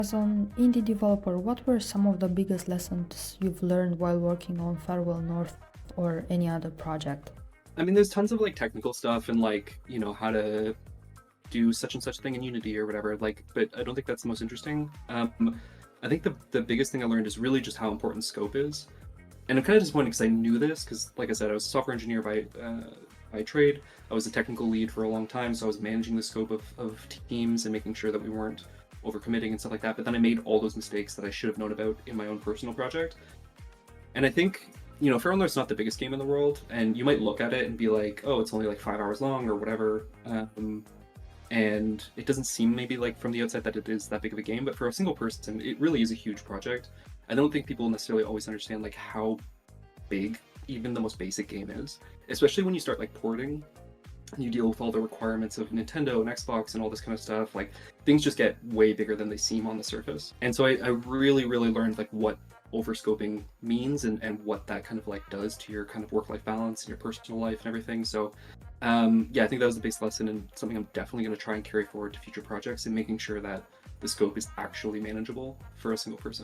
As an indie developer, what were some of the biggest lessons you've learned while working on Farewell North or any other project? I mean, there's tons of like technical stuff and like, how to do such and such thing in Unity or whatever. Like, but I don't think that's the most interesting. I think the biggest thing I learned is really just how important scope is. And I'm kind of disappointed because I knew this because, like I said, I was a software engineer by trade. I was a technical lead for a long time, so I was managing the scope of teams and making sure that we weren't overcommitting and stuff like that. But then I made all those mistakes that I should have known about in my own personal project. And I think, Feral North's not the biggest game in the world, and you might look at it and be like, oh, it's only like 5 hours long or whatever. And it doesn't seem maybe like from the outside that it is that big of a game, but for a single person, it really is a huge project. I don't think people necessarily always understand like how big even the most basic game is, especially when you start like porting and you deal with all the requirements of Nintendo and Xbox and all this kind of stuff. Like things just get way bigger than they seem on the surface. And so I really, really learned like what overscoping means and what that kind of like does to your kind of work-life balance and your personal life and everything. So yeah, I think that was the base lesson and something I'm definitely going to try and carry forward to future projects and making sure that the scope is actually manageable for a single person.